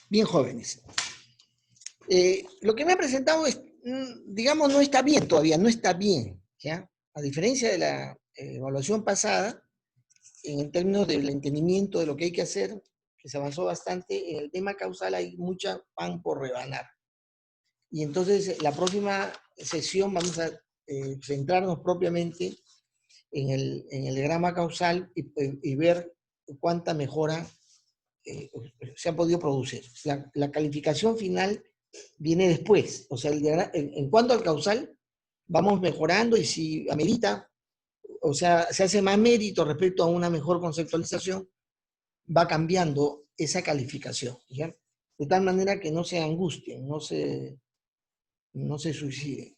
bien jóvenes. Lo que me ha presentado es, digamos, no está bien todavía, no está bien, ¿ya? A diferencia de la evaluación pasada, en términos del entendimiento de lo que hay que hacer, que se avanzó bastante, en el tema causal hay mucha pan por rebanar. Y entonces, la próxima sesión vamos a centrarnos propiamente en el diagrama causal y ver cuánta mejora se ha podido producir. La calificación final viene después. O sea, en cuanto al causal, vamos mejorando y si amerita, o sea, se hace más mérito respecto a una mejor conceptualización, va cambiando esa calificación, ¿ya? De tal manera que no se angustien, no se suiciden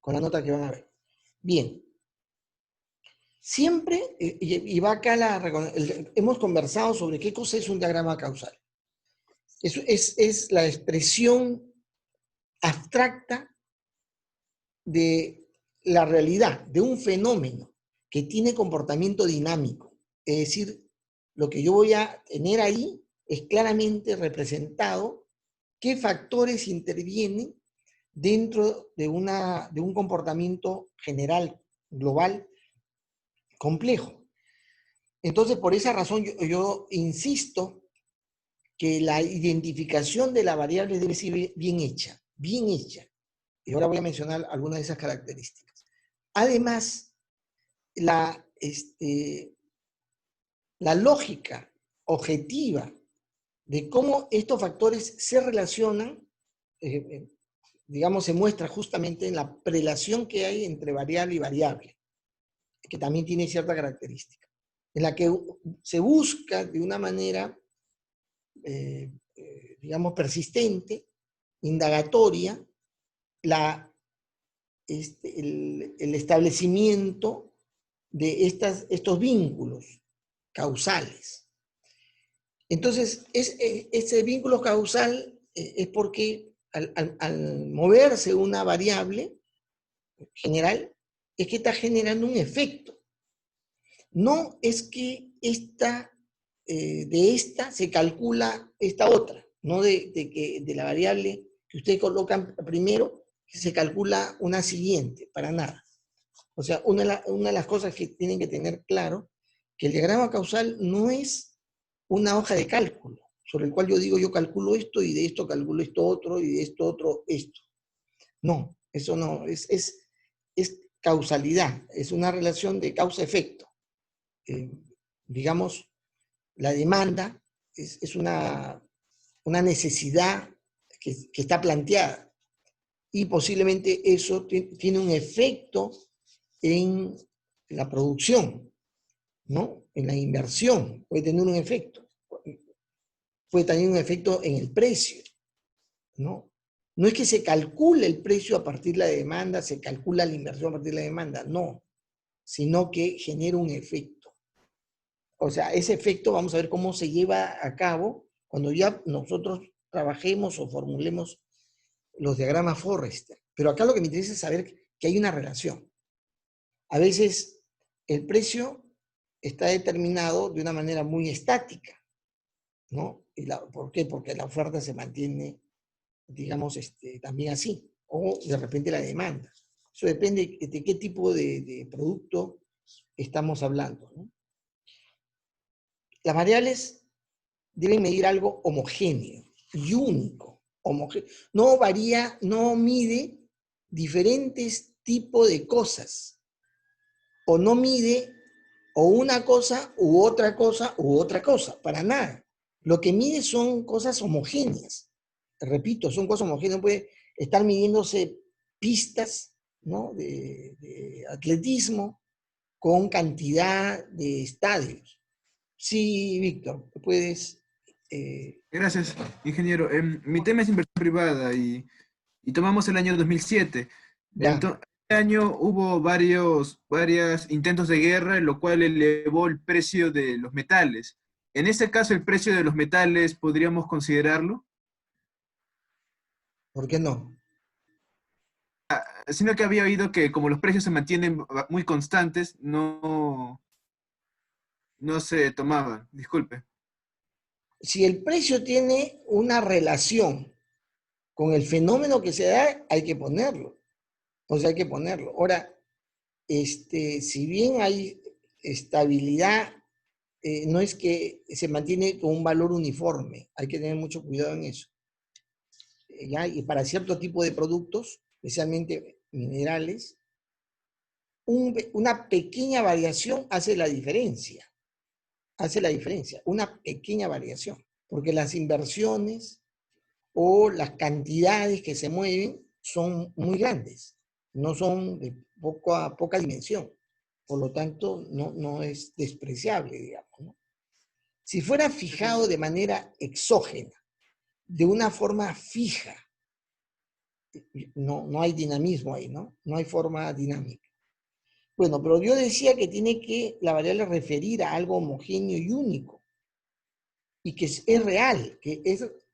con la nota que van a ver. Bien. Siempre, y va acá hemos conversado sobre qué cosa es un diagrama causal. Es la expresión abstracta de la realidad, de un fenómeno que tiene comportamiento dinámico. Es decir, lo que yo voy a tener ahí es claramente representado qué factores intervienen dentro de un comportamiento general, global, complejo. Entonces, por esa razón, yo insisto que la identificación de la variable debe ser bien hecha, bien hecha. Y ahora voy a mencionar algunas de esas características. Además, la lógica objetiva de cómo estos factores se relacionan, digamos, se muestra justamente en la prelación que hay entre variable y variable, que también tiene cierta característica, en la que se busca de una manera, digamos, persistente, indagatoria, el establecimiento de estos vínculos causales. Entonces, ese vínculo causal es porque al moverse una variable general, es que está generando un efecto. No es que de esta se calcula esta otra, no de la variable que ustedes colocan primero, que se calcula una siguiente, para nada. O sea, una de las cosas que tienen que tener claro, que el diagrama causal no es una hoja de cálculo, sobre el cual yo digo, yo calculo esto y de esto calculo esto otro y de esto otro esto. No, eso no, es causalidad, es una relación de causa-efecto. Digamos, la demanda es una necesidad que está planteada y posiblemente eso tiene un efecto en la producción, ¿no? En la inversión puede tener un efecto. Puede tener un efecto en el precio, ¿no? No es que se calcule el precio a partir de la demanda, se calcula la inversión a partir de la demanda, no, sino que genera un efecto. O sea, ese efecto vamos a ver cómo se lleva a cabo cuando ya nosotros trabajemos o formulemos los diagramas Forrester. Pero acá lo que me interesa es saber que hay una relación. A veces el precio está determinado de una manera muy estática, ¿no? ¿Por qué? Porque la oferta se mantiene, digamos, también así, o de repente la demanda. Eso depende de qué tipo de producto estamos hablando, ¿no? Las variables deben medir algo homogéneo y único. No varía, no mide diferentes tipos de cosas, o no mide o una cosa u otra cosa u otra cosa, para nada. Lo que mide son cosas homogéneas. Repito, son cosas homogéneas. Puede estar midiéndose pistas, ¿no? de atletismo con cantidad de estadios. Sí, Víctor, puedes... Gracias, ingeniero. Mi tema es inversión privada y tomamos el año 2007. ya. Entonces, este año hubo varios intentos de guerra, lo cual elevó el precio de los metales. En ese caso, el precio de los metales, ¿podríamos considerarlo? ¿Por qué no? Sino que había oído que como los precios se mantienen muy constantes, no se tomaban. Disculpe. si el precio tiene una relación con el fenómeno que se da, hay que ponerlo. O sea, hay que ponerlo. Ahora, si bien hay estabilidad, no es que se mantiene con un valor uniforme. Hay que tener mucho cuidado en eso. ¿Ya? Y para cierto tipo de productos, especialmente minerales, una pequeña variación hace la diferencia. Hace la diferencia, una pequeña variación. Porque las inversiones o las cantidades que se mueven son muy grandes, no son de poca dimensión. Por lo tanto, no es despreciable, digamos, ¿no? Si fuera fijado de manera exógena, de una forma fija, no hay dinamismo ahí, ¿no? No hay forma dinámica. Bueno, pero yo decía que tiene que la variable referir a algo homogéneo y único, y que es real, que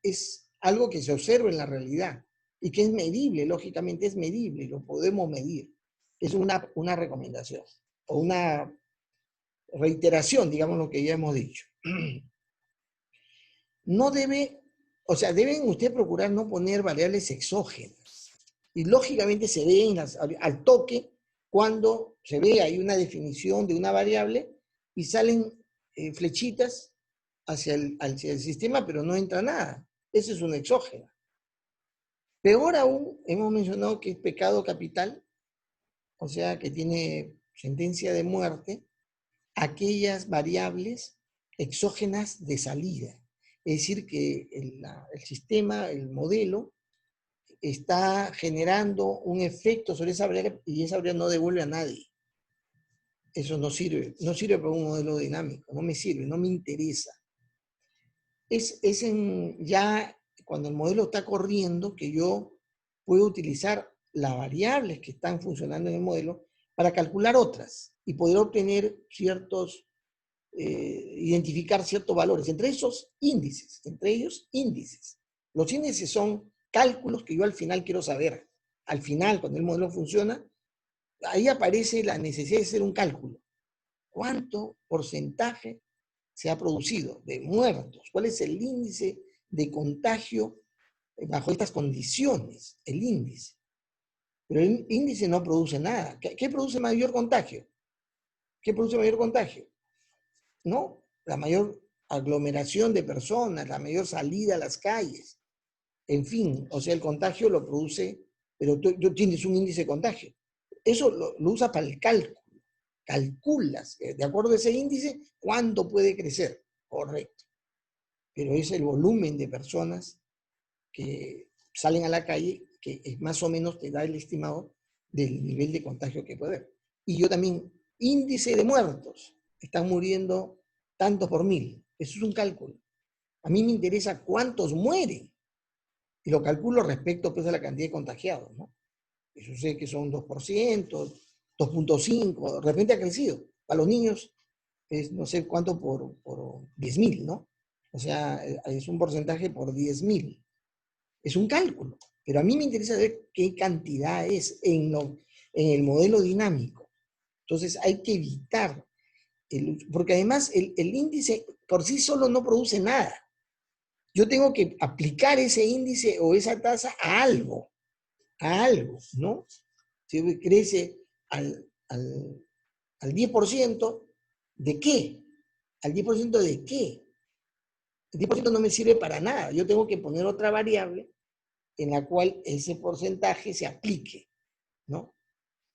es algo que se observa en la realidad, y que es medible, lógicamente es medible, lo podemos medir. Es una recomendación, o una reiteración, digamos lo que ya hemos dicho. No debe, o sea, deben ustedes procurar no poner variables exógenas. Y lógicamente se ve al toque cuando se ve, hay una definición de una variable y salen flechitas hacia el sistema, pero no entra nada. Eso es una exógena. Peor aún, hemos mencionado que es pecado capital, o sea, que tiene sentencia de muerte, aquellas variables exógenas de salida. Es decir, que el sistema, el modelo, está generando un efecto sobre esa variable y esa variable no devuelve a nadie. Eso no sirve para un modelo dinámico, no me sirve, no me interesa. Es ya cuando el modelo está corriendo que yo puedo utilizar las variables que están funcionando en el modelo para calcular otras y poder obtener identificar ciertos valores, entre ellos índices. Los índices son cálculos que yo al final quiero saber. Al final, cuando el modelo funciona, ahí aparece la necesidad de hacer un cálculo. ¿Cuánto porcentaje se ha producido de muertos? ¿Cuál es el índice de contagio bajo estas condiciones? El índice. Pero el índice no produce nada. ¿Qué produce mayor contagio? ¿Qué produce mayor contagio? ¿No? La mayor aglomeración de personas, la mayor salida a las calles. En fin, o sea, el contagio lo produce, pero tú tienes un índice de contagio. Eso lo usas para el cálculo. Calculas, de acuerdo a ese índice, cuánto puede crecer. Correcto. Pero es el volumen de personas que salen a la calle que más o menos te da el estimado del nivel de contagio que puede haber. Y yo también, índice de muertos, están muriendo tantos por mil. Eso es un cálculo. A mí me interesa cuántos mueren. Y lo calculo respecto pues, a la cantidad de contagiados, ¿no? Eso sé que son 2%, 2.5%, de repente ha crecido. Para los niños es no sé cuánto por 10.000, ¿no? O sea, es un porcentaje por 10.000. Es un cálculo. Pero a mí me interesa ver qué cantidad es en el modelo dinámico. Entonces hay que evitar, porque además el índice por sí solo no produce nada. Yo tengo que aplicar ese índice o esa tasa a algo, ¿no? Si crece al 10%, ¿de qué? ¿Al 10% de qué? El 10% no me sirve para nada. Yo tengo que poner otra variable en la cual ese porcentaje se aplique, ¿no?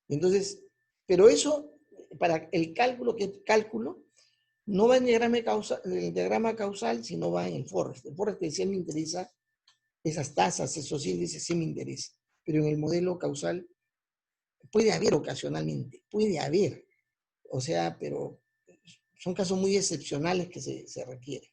Entonces, pero eso, para el cálculo, que es cálculo, no va en el diagrama causal, sino va en el Forrester. El Forrester sí me interesa, esas tasas, esos índices sí me interesa, pero en el modelo causal puede haber ocasionalmente, puede haber, o sea, pero son casos muy excepcionales que se requieren.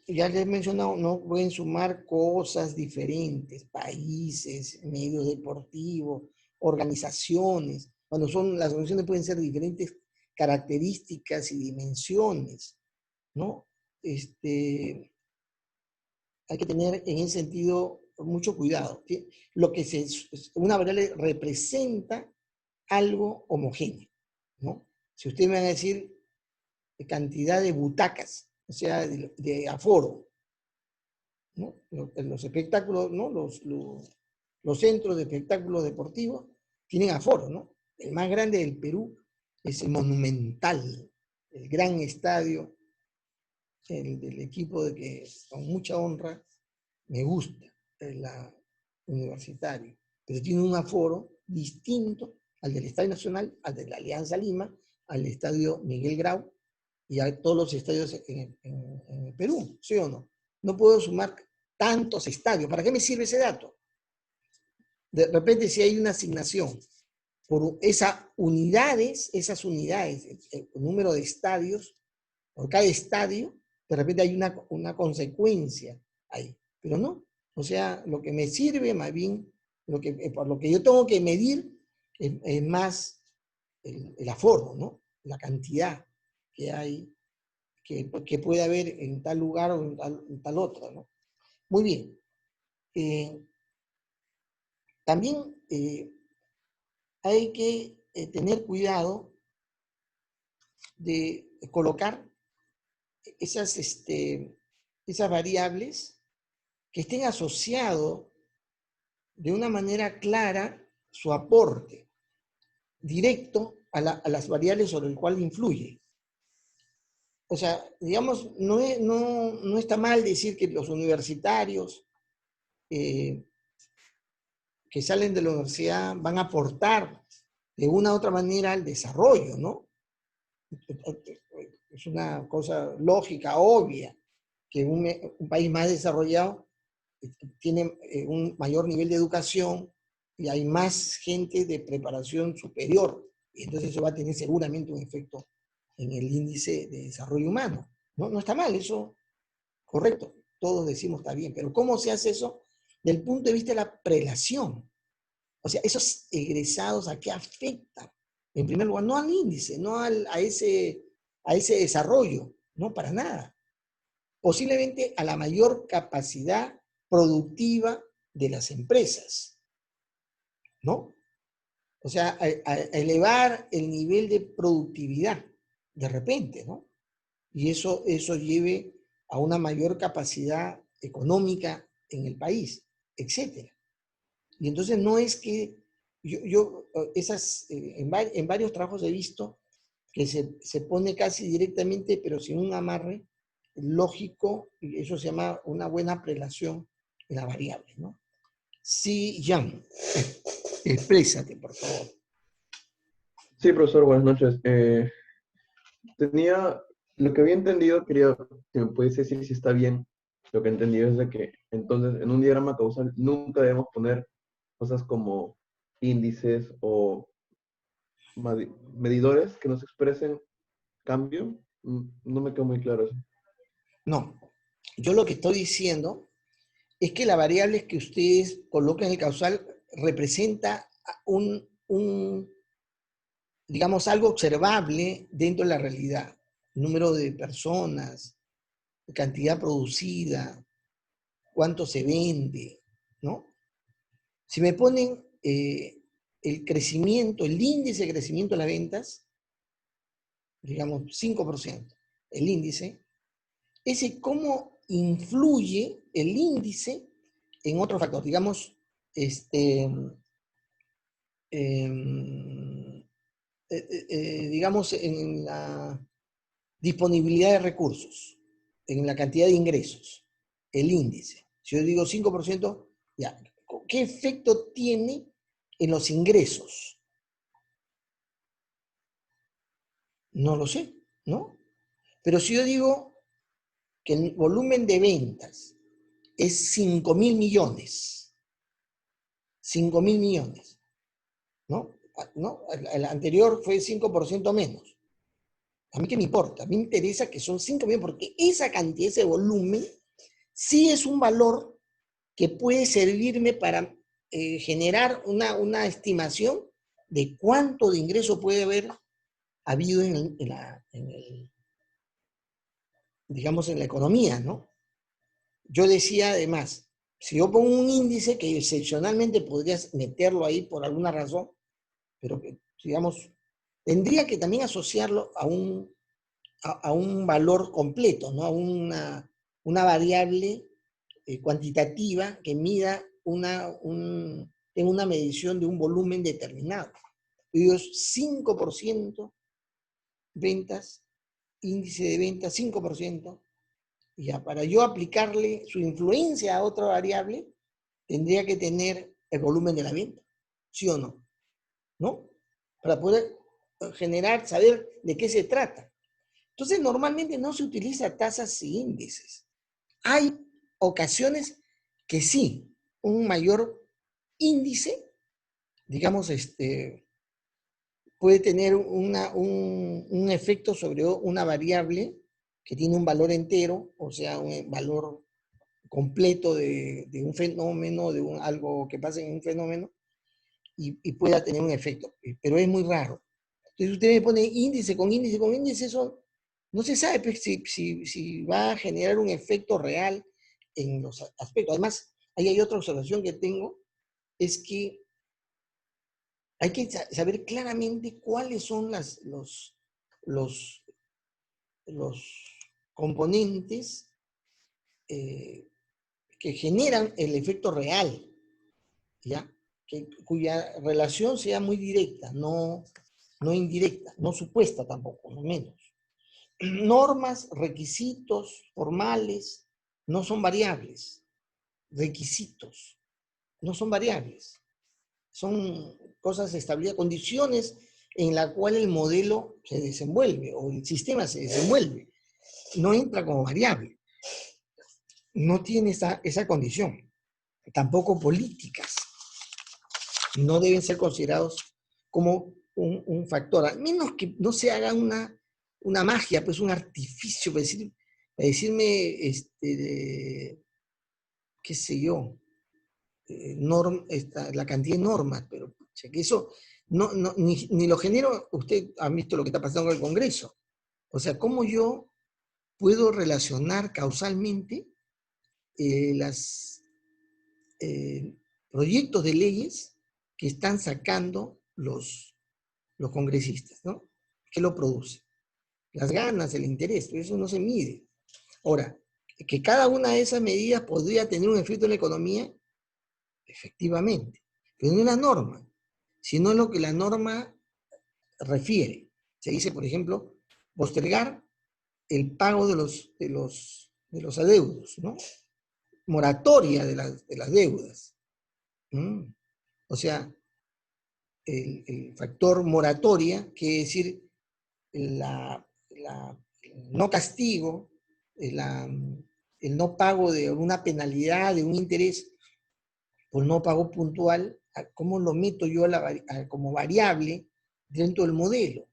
Ya les he mencionado, no pueden sumar cosas diferentes, países, medios deportivos, organizaciones. Las organizaciones pueden ser diferentes características y dimensiones, ¿no? Hay que tener en ese sentido mucho cuidado. Una variable representa algo homogéneo, ¿no? Si ustedes me van a decir cantidad de butacas, o sea, de aforo, ¿no? Los espectáculos, ¿no? Los centros de espectáculos deportivos tienen aforo, ¿no? El más grande del Perú es el Monumental, el gran estadio, el del equipo de que con mucha honra me gusta, la Universitario, pero tiene un aforo distinto al del Estadio Nacional, al de la Alianza Lima, al Estadio Miguel Grau y a todos los estadios en el Perú, ¿sí o no? No puedo sumar tantos estadios. ¿Para qué me sirve ese dato? De repente, si hay una asignación por esas unidades, el número de estadios, por cada estadio, de repente hay una consecuencia ahí. Pero no. O sea, lo que me sirve más bien, por lo que yo tengo que medir, es más el aforo, ¿no? La cantidad que hay, que puede haber en tal lugar o en tal otro, ¿no? Muy bien. También hay que tener cuidado de colocar esas variables que estén asociados de una manera clara su aporte directo a las variables sobre las cuales influye. O sea, digamos, no está mal decir que los universitarios que salen de la universidad van a aportar de una u otra manera al desarrollo, ¿no? Es una cosa lógica, obvia, que un país más desarrollado tiene un mayor nivel de educación y hay más gente de preparación superior. Y entonces eso va a tener seguramente un efecto en el índice de desarrollo humano. No está mal, eso correcto. Todos decimos está bien, pero ¿cómo se hace eso? Del punto de vista de la prelación. O sea, esos egresados, ¿a qué afectan? En primer lugar, no al índice, no a ese desarrollo, no para nada. Posiblemente a la mayor capacidad productiva de las empresas, ¿no? O sea, a elevar el nivel de productividad de repente, ¿no? Y eso lleve a una mayor capacidad económica en el país, etcétera. Y entonces no es que en varios trabajos he visto que se pone casi directamente, pero sin un amarre lógico, y eso se llama una buena prelación de la variable, ¿no? Sí, Jan, exprésate, por favor. Sí, profesor, buenas noches. Lo que había entendido, quería que me pudiese decir si está bien. Lo que he entendido es de que entonces en un diagrama causal nunca debemos poner cosas como índices o medidores que nos expresen cambio. No me quedó muy claro eso. No, yo lo que estoy diciendo es que la variable que ustedes colocan en el causal representa digamos, algo observable dentro de la realidad. Número de personas, cantidad producida, cuánto se vende, ¿no? Si me ponen el crecimiento, el índice de crecimiento de las ventas, digamos 5%, el índice, ese cómo influye el índice en otro factor, digamos, digamos, en la disponibilidad de recursos, en la cantidad de ingresos, el índice. Si yo digo 5%, ya, ¿qué efecto tiene en los ingresos? No lo sé, ¿no? Pero si yo digo que el volumen de ventas es 5.000 millones, 5.000 millones, ¿no? El anterior fue 5% menos. A mí qué me importa, a mí me interesa que son 5 millones, porque esa cantidad, ese volumen, sí es un valor que puede servirme para generar una estimación de cuánto de ingreso puede haber habido digamos, en la economía, ¿no? Yo decía además, si yo pongo un índice que excepcionalmente podrías meterlo ahí por alguna razón, pero que, digamos, tendría que también asociarlo a un valor completo, ¿no? A una variable cuantitativa que mida en una medición de un volumen determinado. Ellos 5% ventas, índice de ventas 5%, ya para yo aplicarle su influencia a otra variable, tendría que tener el volumen de la venta, ¿sí o no? ¿No? Para poder generar, saber de qué se trata. Entonces, normalmente no se utiliza tasas y índices. Hay ocasiones que sí, un mayor índice, digamos, puede tener un efecto sobre una variable que tiene un valor entero, o sea, un valor completo de un fenómeno, algo que pasa en un fenómeno, y pueda tener un efecto, pero es muy raro. Entonces usted me pone índice con índice con índice, eso no se sabe pues, si va a generar un efecto real en los aspectos. Además, ahí hay otra observación que tengo, es que hay que saber claramente cuáles son los componentes que generan el efecto real, ¿ya? Cuya relación sea muy directa, no indirecta, no supuesta tampoco, no menos. Normas, requisitos formales no son variables. Requisitos no son variables. Son cosas establecidas, condiciones en las cuales el modelo se desenvuelve o el sistema se desenvuelve. No entra como variable. No tiene esa condición. Tampoco políticas. No deben ser considerados como un factor. Al menos que no se haga una magia, pues un artificio para decirme, qué sé yo, la cantidad de normas, pero que eso ni lo genero. Usted ha visto lo que está pasando con el Congreso. O sea, ¿cómo yo puedo relacionar causalmente los proyectos de leyes que están sacando los congresistas, ¿no? ¿Qué lo produce? Las ganas, el interés, pero eso no se mide. Ahora, que cada una de esas medidas podría tener un efecto en la economía, efectivamente, pero no es la norma, sino lo que la norma refiere. Se dice, por ejemplo, postergar el pago de los adeudos, ¿no? Moratoria de las deudas. O sea, el factor moratoria quiere decir el no castigo, el no pago de una penalidad, de un interés por no pago puntual, ¿cómo lo meto yo como variable dentro del modelo?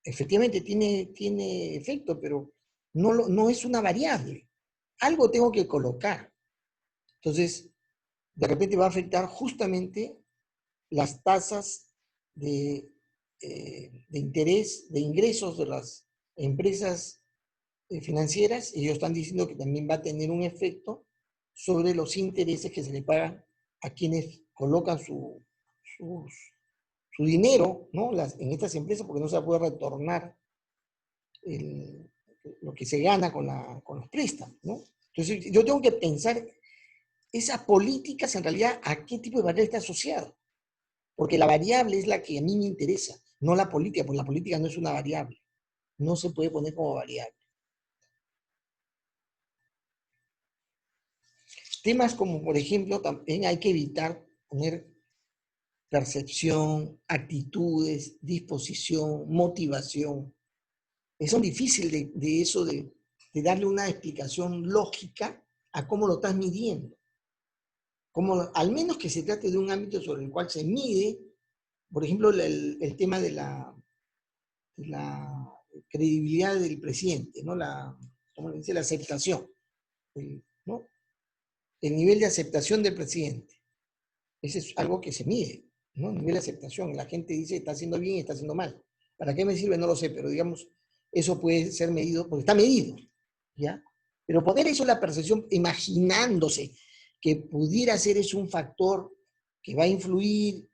Efectivamente tiene efecto, pero no es una variable. Algo tengo que colocar. Entonces, de repente va a afectar justamente las tasas de interés, de ingresos de las empresas financieras. Ellos están diciendo que también va a tener un efecto sobre los intereses que se le pagan a quienes colocan su dinero, ¿no? En estas empresas, porque no se puede retornar lo que se gana con los préstamos, ¿no? Entonces, yo tengo que pensar esas políticas en realidad a qué tipo de variable está asociado. Porque la variable es la que a mí me interesa, no la política, porque la política no es una variable. No se puede poner como variable. Temas como, por ejemplo, también hay que evitar poner percepción, actitudes, disposición, motivación. Son difíciles de eso, de darle una explicación lógica a cómo lo estás midiendo. Al menos que se trate de un ámbito sobre el cual se mide, por ejemplo, el tema de la credibilidad del presidente, ¿no? ¿Cómo le dice? La aceptación, ¿no? El nivel de aceptación del presidente. Ese es algo que se mide, ¿no? El nivel de aceptación. La gente dice está haciendo bien y está haciendo mal. ¿Para qué me sirve? No lo sé, pero digamos, eso puede ser medido, porque está medido, ¿ya? Pero poner eso en la percepción, imaginándose que pudiera ser eso un factor que va a influir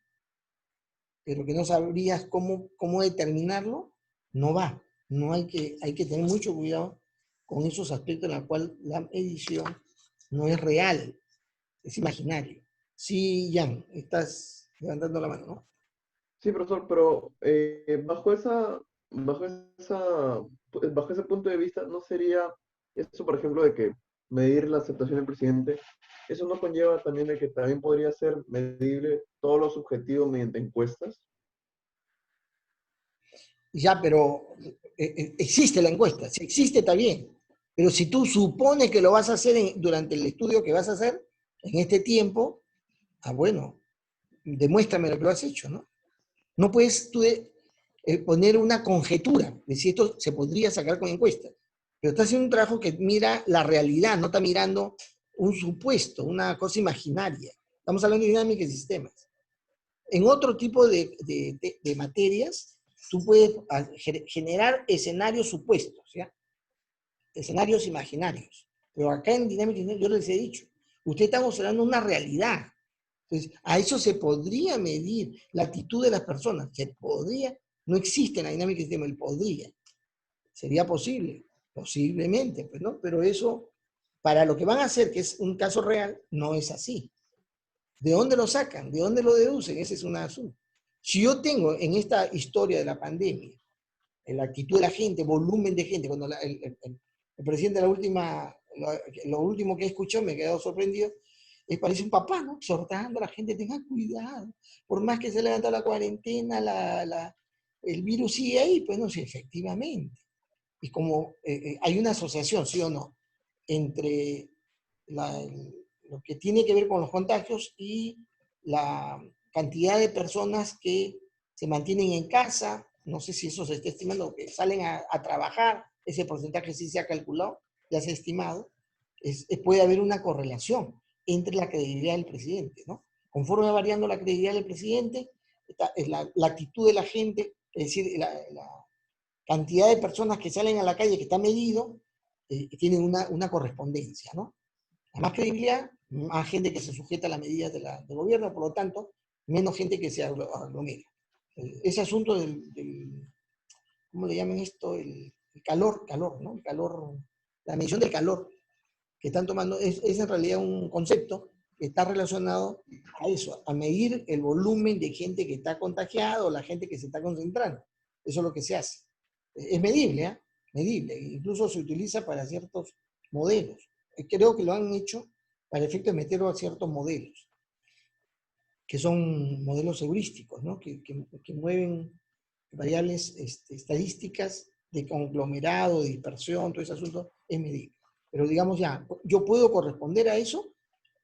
pero que no sabrías cómo determinarlo, no va. No hay que tener mucho cuidado con esos aspectos en los cuales la medición no es real, es imaginario. Sí, Jan, estás levantando la mano, ¿no? Sí, profesor, pero bajo ese punto de vista, ¿no sería eso, por ejemplo, de que medir la aceptación del presidente, eso no conlleva también de que también podría ser medible todos los objetivos mediante encuestas? Ya, pero existe la encuesta, si existe está bien, pero si tú supones que lo vas a hacer durante el estudio que vas a hacer en este tiempo, bueno, demuéstrame lo que lo has hecho, ¿no? No puedes tú poner una conjetura de si esto se podría sacar con encuesta, pero estás haciendo un trabajo que mira la realidad, no está mirando un supuesto, una cosa imaginaria. Estamos hablando de dinámica de sistemas. En otro tipo de materias, tú puedes generar escenarios supuestos, ¿ya? Escenarios imaginarios. Pero acá en dinámica de sistemas, yo les he dicho, usted está mostrando una realidad. Entonces, a eso se podría medir la actitud de las personas. Se podría, no existe en la dinámica del sistema el podría. ¿Sería posible? Posiblemente, pues, ¿no? Pero eso, para lo que van a hacer, que es un caso real, no es así. ¿De dónde lo sacan? ¿De dónde lo deducen? Ese es un asunto. Si yo tengo en esta historia de la pandemia, en la actitud de la gente, volumen de gente, cuando el presidente lo último que escuchó, me he quedado sorprendido, parece un papá, ¿no? Exhortando a la gente, tenga cuidado, por más que se levanta la cuarentena, el virus sigue ahí, pues no sé, efectivamente. Y como hay una asociación, ¿sí o no?, entre lo que tiene que ver con los contagios y la cantidad de personas que se mantienen en casa, no sé si eso se está estimando, que salen a trabajar, ese porcentaje sí se ha calculado, ya se ha estimado, puede haber una correlación entre la credibilidad del presidente, ¿no? Conforme va variando la credibilidad del presidente, la actitud de la gente, es decir, la cantidad de personas que salen a la calle que está medido, tienen una correspondencia, ¿no? A más credibilidad, más gente que se sujeta a las medidas del gobierno, por lo tanto, menos gente que se aglomera. Ese asunto ¿cómo le llaman esto? El calor, ¿no? El calor, la medición del calor que están tomando es en realidad un concepto que está relacionado a eso, a medir el volumen de gente que está contagiada o la gente que se está concentrando. Eso es lo que se hace. Es medible, ¿eh? Medible. Incluso se utiliza para ciertos modelos. Creo que lo han hecho para efecto de meterlo a ciertos modelos, que son modelos heurísticos, ¿no? Que mueven variables estadísticas de conglomerado, de dispersión, todo ese asunto es medible. Pero digamos ya, yo puedo corresponder a eso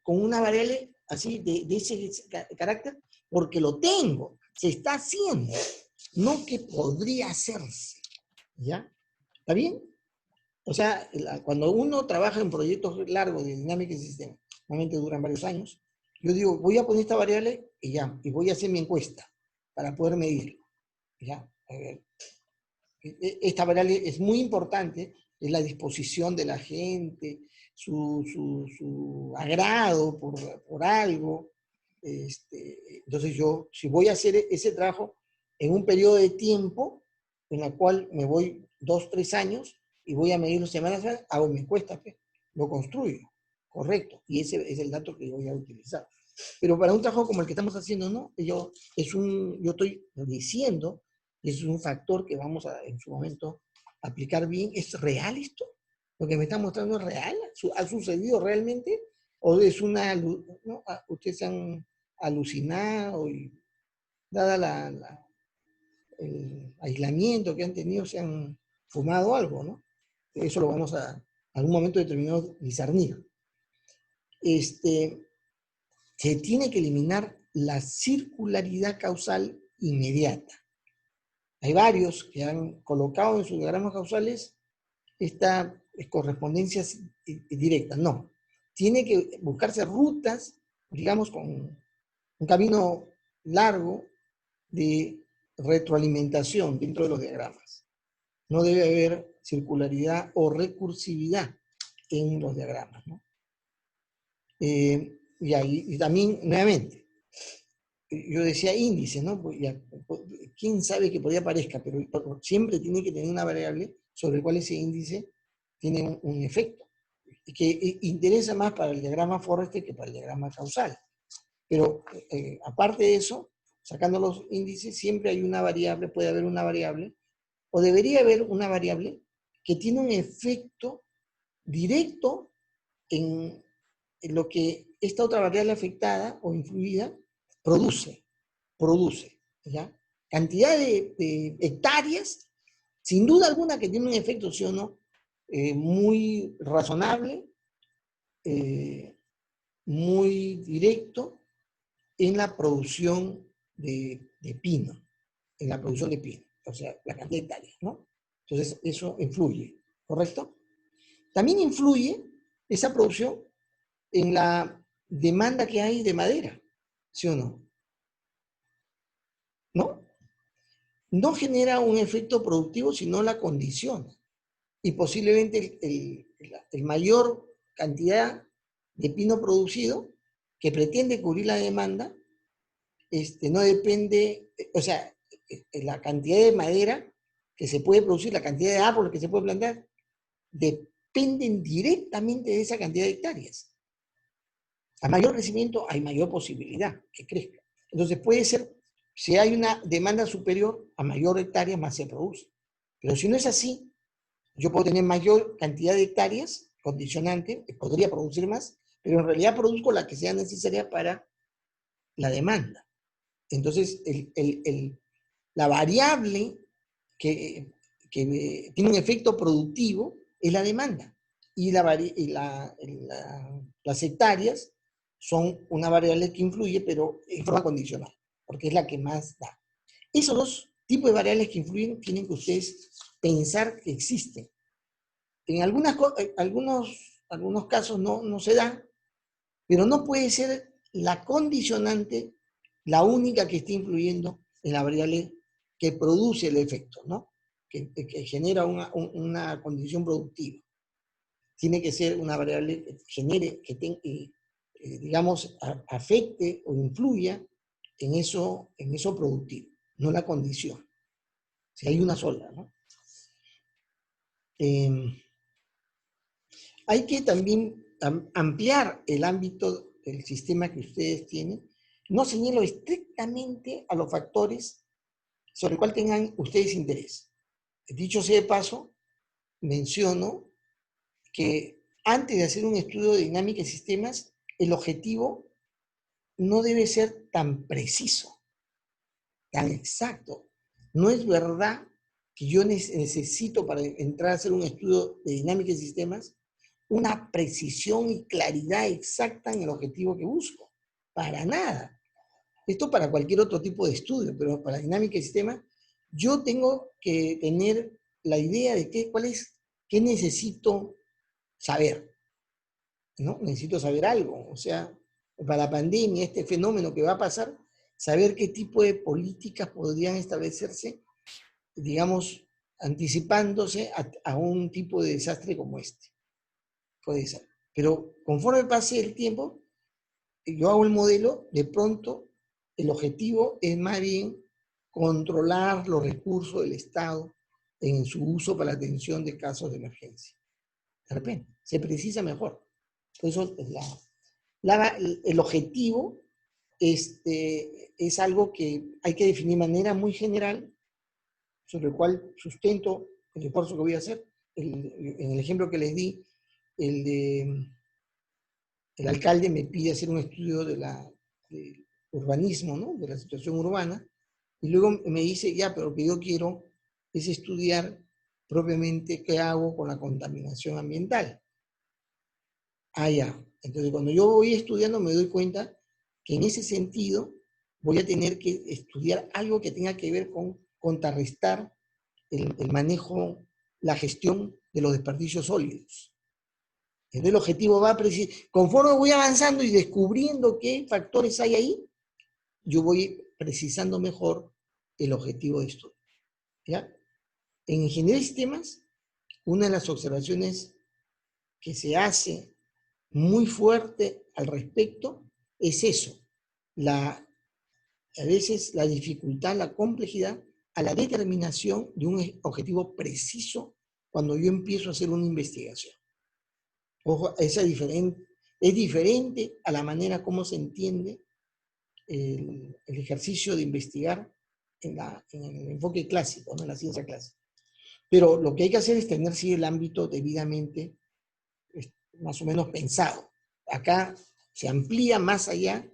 con una variable así de ese carácter porque lo tengo, se está haciendo, no que podría hacerse, ¿ya? ¿Está bien? O sea, cuando uno trabaja en proyectos largos de dinámica de sistema, normalmente duran varios años, yo digo, voy a poner esta variable y ya, y voy a hacer mi encuesta para poder medirlo, ¿ya? A ver, esta variable es muy importante, es la disposición de la gente, su agrado por algo. Entonces yo, si voy a hacer ese trabajo en un periodo de tiempo en el cual me voy 2, 3 años y voy a medir semanas, hago mi encuesta, lo construyo, correcto, y ese es el dato que voy a utilizar. Pero para un trabajo como el que estamos haciendo, ¿no? Yo estoy diciendo, es un factor que vamos a, en su momento, aplicar bien. ¿Es real esto? ¿Lo que me está mostrando es real? ¿Ha sucedido realmente? ¿O es ¿no? Ustedes se han alucinado y dada el aislamiento que han tenido, se han fumado algo, ¿no? Eso lo vamos a algún momento determinado discernir. Se tiene que eliminar la circularidad causal inmediata. Hay varios que han colocado en sus diagramas causales esta correspondencia directa. No. Tiene que buscarse rutas, digamos, con un camino largo de retroalimentación dentro de los diagramas. No debe haber circularidad o recursividad en los diagramas, ¿no? Y también, nuevamente, yo decía índice, ¿no? Pues ya, quién sabe que por ahí aparezca, pero siempre tiene que tener una variable sobre la cual ese índice tiene un efecto, y que interesa más para el diagrama Forrester que para el diagrama causal. Pero aparte de eso, sacando los índices, siempre hay una variable, puede haber una variable, o debería haber una variable que tiene un efecto directo en lo que esta otra variable afectada o influida produce, ¿ya? Cantidad de hectáreas, sin duda alguna que tiene un efecto, sí o no, muy razonable, muy directo en la producción de pino, o sea, la cantidad de hectáreas, ¿no? Entonces, eso influye, ¿correcto? También influye esa producción en la demanda que hay de madera, ¿sí o no? ¿No? No genera un efecto productivo, sino la condiciona. Y posiblemente el mayor cantidad de pino producido que pretende cubrir la demanda, no depende, o sea, la cantidad de madera que se puede producir, la cantidad de árboles que se puede plantar, dependen directamente de esa cantidad de hectáreas. A mayor crecimiento hay mayor posibilidad que crezca. Entonces puede ser, si hay una demanda superior, a mayor hectárea más se produce. Pero si no es así, yo puedo tener mayor cantidad de hectáreas, condicionante, que podría producir más, pero en realidad produzco la que sea necesaria para la demanda. Entonces, la variable que tiene un efecto productivo es la demanda. Y las hectáreas son una variable que influye, pero en forma condicional, porque es la que más da. Esos dos tipos de variables que influyen tienen que ustedes pensar que existen. En algunos casos no se dan, pero no puede ser la condicionante la única que esté influyendo en la variable que produce el efecto, ¿no? Que genera una condición productiva. Tiene que ser una variable que genere, digamos, afecte o influya en eso productivo, no la condición. Si hay una sola, ¿no? Hay que también ampliar el ámbito del sistema que ustedes tienen. No señalo estrictamente a los factores sobre el cual tengan ustedes interés. Dicho sea de paso, menciono que antes de hacer un estudio de dinámica de sistemas, el objetivo no debe ser tan preciso, tan exacto. No es verdad que yo necesito para entrar a hacer un estudio de dinámica de sistemas una precisión y claridad exacta en el objetivo que busco. Para nada. Esto para cualquier otro tipo de estudio, pero para dinámica de sistemas, yo tengo que tener la idea de qué necesito saber, ¿no? Necesito saber algo. O sea, para la pandemia, este fenómeno que va a pasar, saber qué tipo de políticas podrían establecerse, digamos, anticipándose a un tipo de desastre como este. Puede ser. Pero conforme pase el tiempo, yo hago el modelo, de pronto el objetivo es más bien controlar los recursos del Estado en su uso para la atención de casos de emergencia. De repente, se precisa mejor. Por eso el objetivo es algo que hay que definir de manera muy general, sobre el cual sustento el esfuerzo que voy a hacer. En el ejemplo que les di, el alcalde me pide hacer un estudio del urbanismo, ¿no? De la situación urbana, y luego me dice, ya, pero lo que yo quiero es estudiar propiamente qué hago con la contaminación ambiental. Ah, ya. Entonces, cuando yo voy estudiando, me doy cuenta que en ese sentido voy a tener que estudiar algo que tenga que ver con contrarrestar el manejo, la gestión de los desperdicios sólidos. Entonces el objetivo va a conforme voy avanzando y descubriendo qué factores hay ahí, yo voy precisando mejor el objetivo de estudio. ¿Ya? En ingeniería de sistemas, una de las observaciones que se hace muy fuerte al respecto es eso, la a veces la dificultad, la complejidad, a la determinación de un objetivo preciso cuando yo empiezo a hacer una investigación. Ojo, es diferente a la manera como se entiende el ejercicio de investigar en el enfoque clásico, ¿no? En la ciencia clásica. Pero lo que hay que hacer es tener sí el ámbito debidamente más o menos pensado. Acá se amplía más allá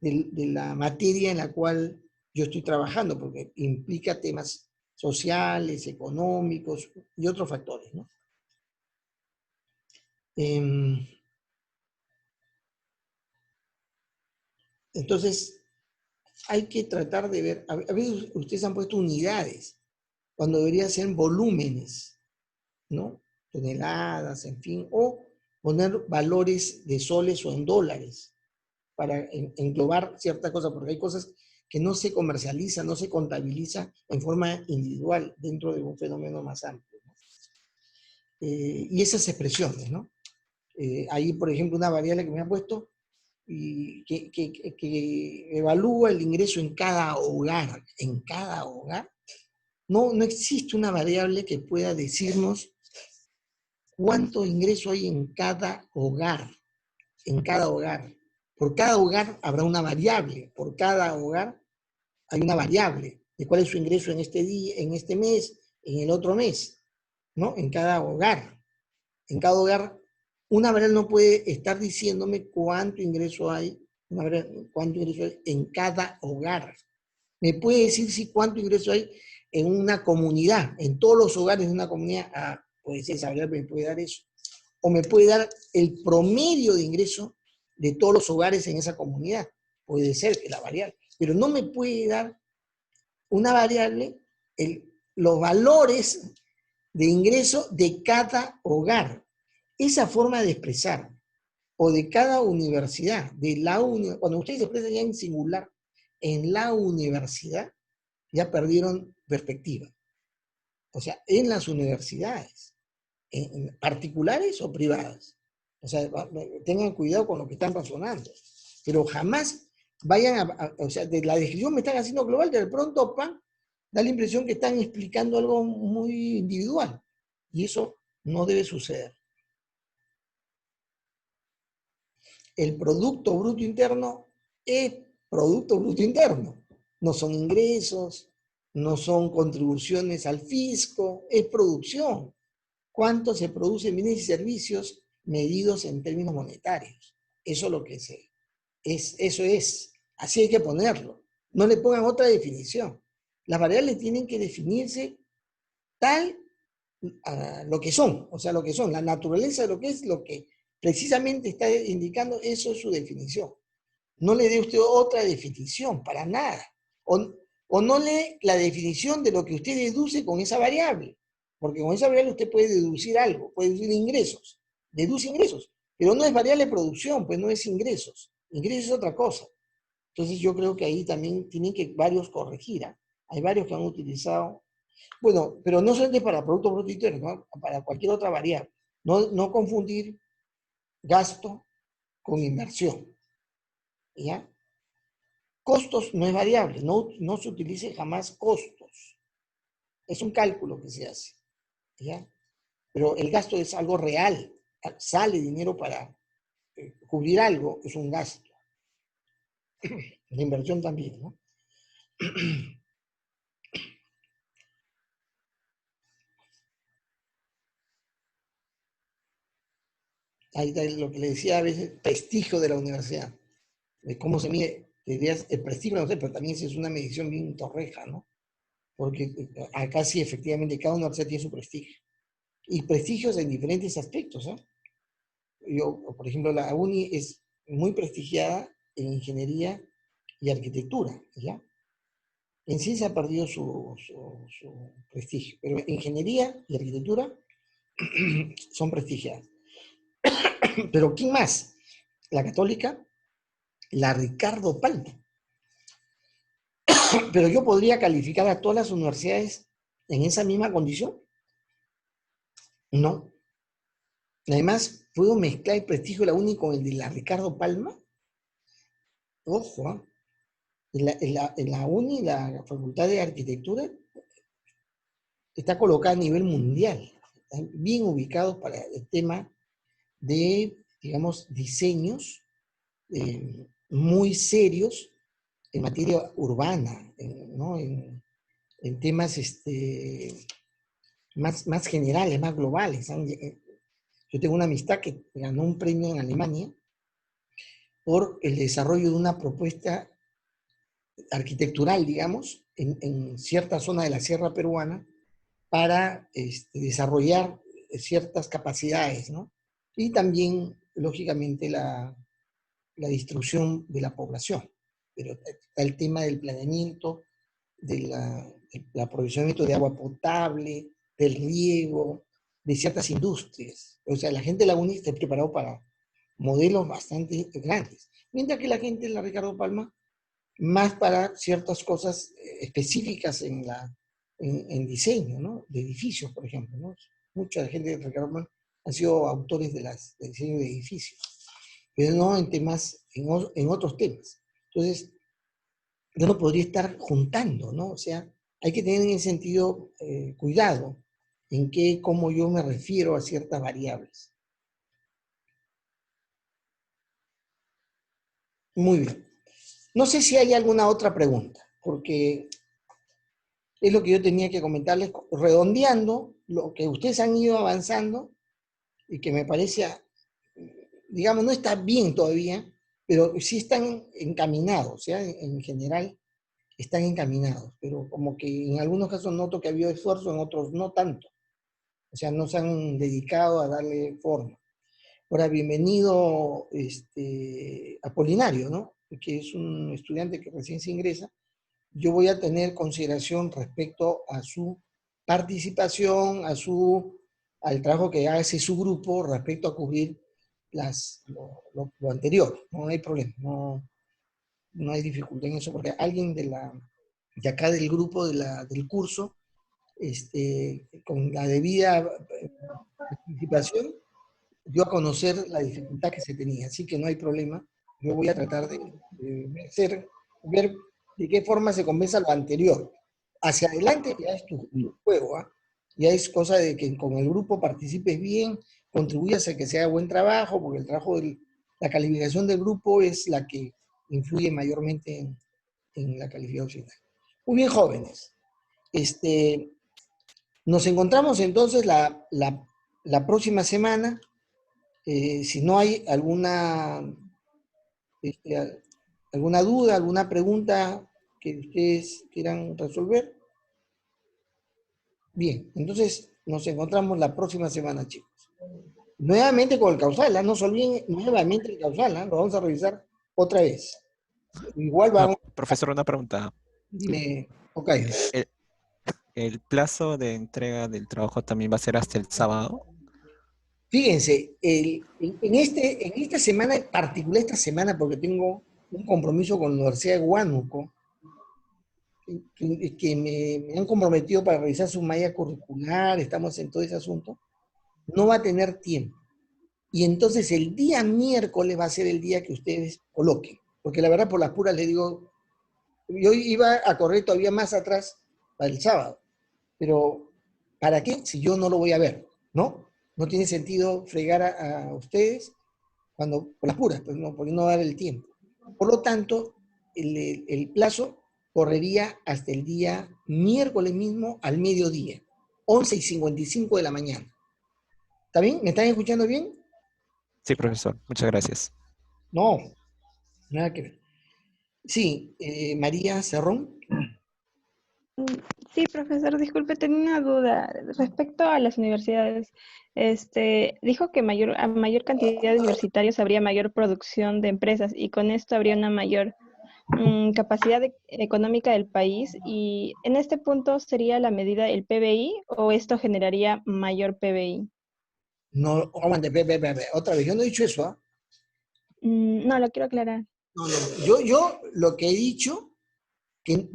de la materia en la cual yo estoy trabajando, porque implica temas sociales, económicos y otros factores, ¿no? Entonces, hay que tratar de ver, a veces ustedes han puesto unidades, cuando debería ser volúmenes, ¿no? Toneladas, en fin, o poner valores de soles o en dólares para englobar ciertas cosas, porque hay cosas que no se comercializan, no se contabilizan en forma individual dentro de un fenómeno más amplio, ¿no? Y esas expresiones, ¿no? Ahí, por ejemplo, una variable que me ha puesto y que evalúa el ingreso en cada hogar. En cada hogar. No existe una variable que pueda decirnos cuánto ingreso hay en cada hogar. En cada hogar. Por cada hogar habrá una variable. Por cada hogar hay una variable de cuál es su ingreso en este día, en este mes, en el otro mes, ¿no? En cada hogar. En cada hogar, una variable no puede estar diciéndome cuánto ingreso hay, cuánto ingreso hay en cada hogar. Me puede decir si cuánto ingreso hay en una comunidad, en todos los hogares de una comunidad. Puede ser esa variable, me puede dar eso. O me puede dar el promedio de ingreso de todos los hogares en esa comunidad. Puede ser que la variable. Pero no me puede dar una variable, los valores de ingreso de cada hogar. Esa forma de expresar, o de cada universidad, cuando ustedes expresan ya en singular, en la universidad, ya perdieron perspectiva. O sea, en las universidades, en particulares o privadas. O sea, tengan cuidado con lo que están razonando. Pero jamás vayan o sea, de la descripción me están haciendo global, de pronto, da la impresión que están explicando algo muy individual. Y eso no debe suceder. El Producto Bruto Interno es Producto Bruto Interno. No son ingresos, no son contribuciones al fisco, es producción. ¿Cuánto se produce en bienes y servicios medidos en términos monetarios? Eso es lo que eso es. Así hay que ponerlo. No le pongan otra definición. Las variables tienen que definirse tal lo que son, o sea, lo que son, la naturaleza de lo que es, lo que precisamente está indicando, eso es su definición. No le dé usted otra definición, para nada. O no lee la definición de lo que usted deduce con esa variable, porque con esa variable usted puede deducir algo, puede deducir ingresos, deduce ingresos, pero no es variable producción, pues no es ingresos. Ingresos es otra cosa. Entonces yo creo que ahí también tienen que varios corregir, ¿eh? Hay varios que han utilizado. Bueno, pero no solamente para Producto Bruto Interno, ¿no? Para cualquier otra variable. No confundir gasto con inversión. ¿Ya? Costos no es variable, no se utilice jamás costos. Es un cálculo que se hace. ¿Ya? Pero el gasto es algo real. Sale dinero para cubrir algo, es un gasto. La inversión también, ¿no? Ahí está lo que le decía a veces, prestigio de la universidad. De cómo se mide, el prestigio, no sé, pero también es una medición bien torreja, ¿no? Porque acá sí, efectivamente, cada universidad tiene su prestigio. Y prestigios en diferentes aspectos, ¿eh? Por ejemplo, la UNI es muy prestigiada en ingeniería y arquitectura, ¿ya? En sí se ha perdido su prestigio, pero en ingeniería y arquitectura son prestigiadas. Pero ¿quién más? La Católica, la Ricardo Palma. Pero yo podría calificar a todas las universidades en esa misma condición. No. Además, ¿puedo mezclar el prestigio de la UNI con el de la Ricardo Palma? Ojo, ¿eh? En la UNI, la Facultad de Arquitectura, está colocada a nivel mundial. Están bien ubicados para el tema de, digamos, diseños muy serios en materia urbana, ¿no? En temas más generales, más globales. Yo tengo una amistad que ganó un premio en Alemania por el desarrollo de una propuesta arquitectural, digamos, en cierta zona de la sierra peruana para desarrollar ciertas capacidades, ¿no? Y también, lógicamente, la distribución de la población. Pero está el tema del planeamiento, del aprovisionamiento de agua potable, del riego, de ciertas industrias. O sea, la gente de la UNI está preparado para modelos bastante grandes. Mientras que la gente de la Ricardo Palma, más para ciertas cosas específicas en diseño, ¿no? De edificios, por ejemplo, ¿no? Mucha gente de Ricardo Palma han sido autores de diseño de edificios, pero no en temas, en otros temas. Entonces, yo no podría estar juntando, ¿no? O sea, hay que tener en ese sentido cuidado en cómo yo me refiero a ciertas variables. Muy bien. No sé si hay alguna otra pregunta, porque es lo que yo tenía que comentarles, redondeando lo que ustedes han ido avanzando y que me parece, digamos, no está bien todavía, pero sí están encaminados, ¿ya? En general están encaminados, pero como que en algunos casos noto que ha habido esfuerzo, en otros no tanto. O sea, no se han dedicado a darle forma. Ahora, bienvenido Apolinario, ¿no? Que es un estudiante que recién se ingresa. Yo voy a tener consideración respecto a su participación, al trabajo que hace su grupo respecto a cubrir lo anterior. No hay problema, no hay dificultad en eso, porque alguien de acá del grupo del curso, con la debida participación, dio a conocer la dificultad que se tenía, así que no hay problema. Yo voy a tratar de ver de qué forma se compensa lo anterior. Hacia adelante ya es tu juego, ¿ah? Ya es cosa de que con el grupo participes bien, contribuyas a que se haga buen trabajo, porque el trabajo la calificación del grupo es la que influye mayormente en la calificación final. Muy bien, jóvenes. Nos encontramos entonces la próxima semana. Si no hay alguna duda, alguna pregunta que ustedes quieran resolver. Bien, entonces nos encontramos la próxima semana, chicos. Nuevamente con el causal, ¿eh? No se olviden nuevamente el causal, ¿eh? Lo vamos a revisar otra vez. Igual vamos. Profesor, una pregunta. Dime, ok. ¿El plazo de entrega del trabajo también va a ser hasta el sábado? Fíjense, en esta semana, en particular esta semana, porque tengo un compromiso con la Universidad de Huánuco, que me han comprometido para revisar su malla curricular, estamos en todo ese asunto, no va a tener tiempo. Y entonces el día miércoles va a ser el día que ustedes coloquen. Porque la verdad, por las puras, les digo, yo iba a correr todavía más atrás para el sábado. Pero, ¿para qué? Si yo no lo voy a ver, ¿no? No tiene sentido fregar a ustedes por las puras, pues no, porque no dar el tiempo. Por lo tanto, el plazo correría hasta el día miércoles mismo al mediodía, 11:55 de la mañana. ¿Está bien? ¿Me están escuchando bien? Sí, profesor. Muchas gracias. No, nada que ver. Sí, María Cerrón. Sí, profesor, disculpe, tenía una duda respecto a las universidades. Dijo que a mayor cantidad de universitarios habría mayor producción de empresas y con esto habría una mayor capacidad económica del país. Y en este punto, ¿sería la medida el PBI o esto generaría mayor PBI? No, aguante, otra vez, yo no he dicho eso, ¿ah? No, lo quiero aclarar. No, no, yo lo que he dicho, que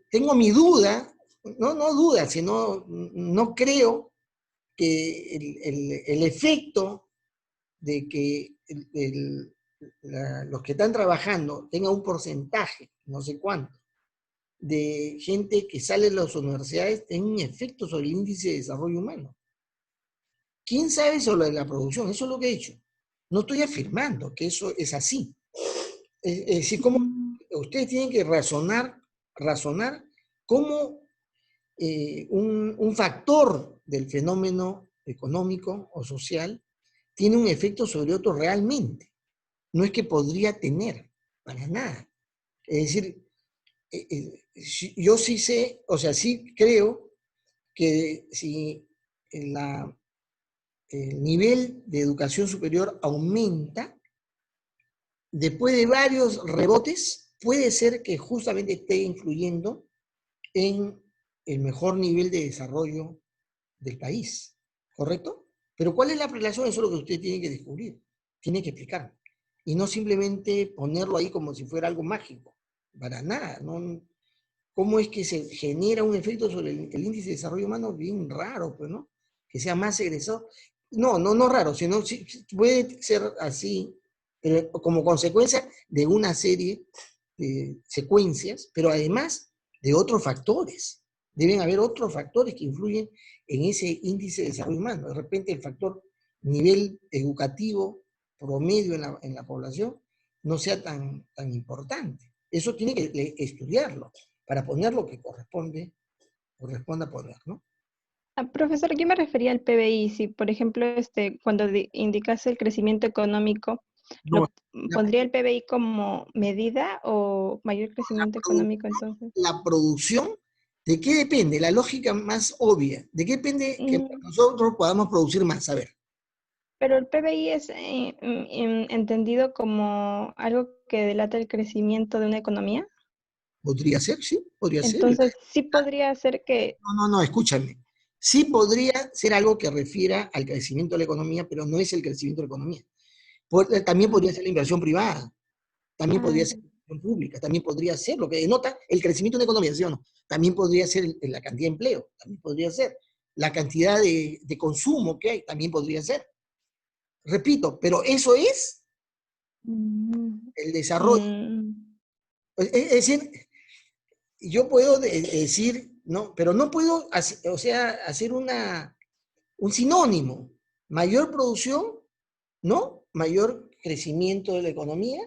tengo mi duda, no duda, sino no creo que el efecto de que los que están trabajando tengan un porcentaje no sé cuánto, de gente que sale de las universidades, tiene un efecto sobre el índice de desarrollo humano. ¿Quién sabe sobre la producción? Eso es lo que he dicho. No estoy afirmando que eso es así. Es decir, como ustedes tienen que razonar cómo un factor del fenómeno económico o social tiene un efecto sobre otro realmente. No es que podría tener, para nada. Es decir, yo sí sé, o sea, sí creo que si el nivel de educación superior aumenta, después de varios rebotes, puede ser que justamente esté influyendo en el mejor nivel de desarrollo del país, ¿correcto? Pero ¿cuál es la relación? Eso es lo que usted tiene que descubrir, tiene que explicar. Y no simplemente ponerlo ahí como si fuera algo mágico, para nada. ¿No? ¿Cómo es que se genera un efecto sobre el índice de desarrollo humano? Bien raro, pues, ¿no? Que sea más egresado. No raro, sino puede ser así, como consecuencia de una serie de secuencias, pero además de otros factores. Deben haber otros factores que influyen en ese índice de desarrollo humano. De repente el factor nivel educativo promedio en la población no sea tan importante. Eso tiene que estudiarlo para poner lo que corresponda poner, ¿no? Profesor, yo me refería al PBI. Si, por ejemplo, cuando indicase el crecimiento económico, No, ¿pondría el PBI como medida o mayor crecimiento económico entonces? la producción, ¿de qué depende? La lógica más obvia. ¿De qué depende que nosotros podamos producir más? A ver. Pero el PBI es entendido como algo que delata el crecimiento de una economía. ¿Podría ser? Sí, podría ser. Entonces, sí podría ser que... No, escúchame. Sí podría ser algo que refiera al crecimiento de la economía, pero no es el crecimiento de la economía. También podría ser la inversión privada, también podría ser la inversión pública, también podría ser lo que denota el crecimiento de una economía, ¿sí o no? También podría ser la cantidad de empleo, también podría ser la cantidad de consumo que hay, también podría ser. Repito, pero eso es el desarrollo. Es decir, yo puedo decir, ¿no? Pero no puedo hacer un sinónimo. Mayor producción, ¿no? Mayor crecimiento de la economía,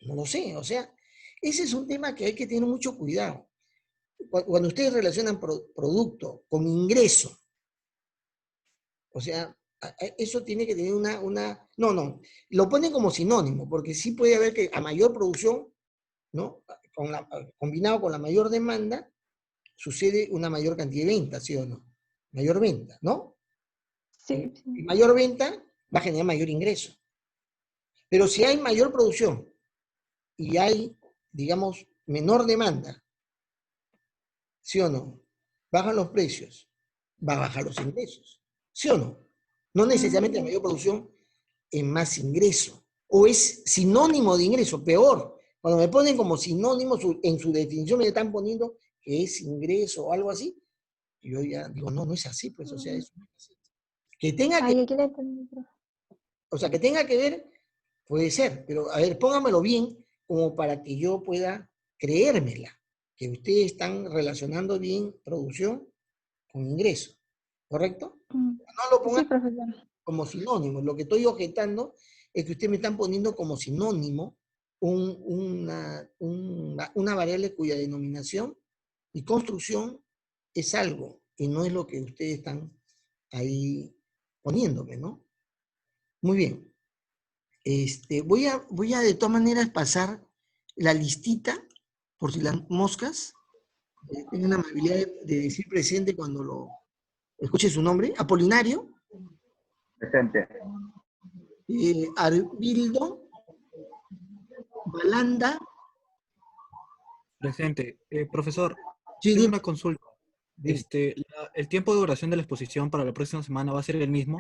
no lo sé. O sea, ese es un tema que hay que tener mucho cuidado. Cuando ustedes relacionan producto con ingreso, o sea, eso tiene que tener no, lo ponen como sinónimo, porque sí puede haber que a mayor producción, ¿no? Combinado con la mayor demanda, sucede una mayor cantidad de ventas, ¿sí o no? Mayor venta, ¿no? Sí. Y mayor venta va a generar mayor ingreso. Pero si hay mayor producción y hay, digamos, menor demanda, ¿sí o no? Bajan los precios, va a bajar los ingresos, ¿sí o no? No necesariamente la mayor producción es más ingreso, o es sinónimo de ingreso, peor. Cuando me ponen como sinónimo, en su definición me están poniendo que es ingreso o algo así, y yo ya digo, no es así, pues, o sea, eso no es así. Que tenga que, Ay, aquí la entendí, profe. o sea, que tenga que ver, puede ser, pero a ver, póngamelo bien como para que yo pueda creérmela, que ustedes están relacionando bien producción con ingreso, ¿correcto? No lo pongan Sí, profesor. como sinónimo. Lo que estoy objetando es que ustedes me están poniendo como sinónimo una variable cuya denominación y construcción es algo, y no es lo que ustedes están ahí poniéndome, ¿no? Muy bien. Voy a de todas maneras pasar la listita, por si las moscas, tengan la amabilidad de decir presente cuando lo escuche su nombre. Apolinario. Presente. Arbildo. Balanda. Presente. Profesor, Sí, tengo dime. una consulta. Dime. ¿El tiempo de duración de la exposición para la próxima semana va a ser el mismo?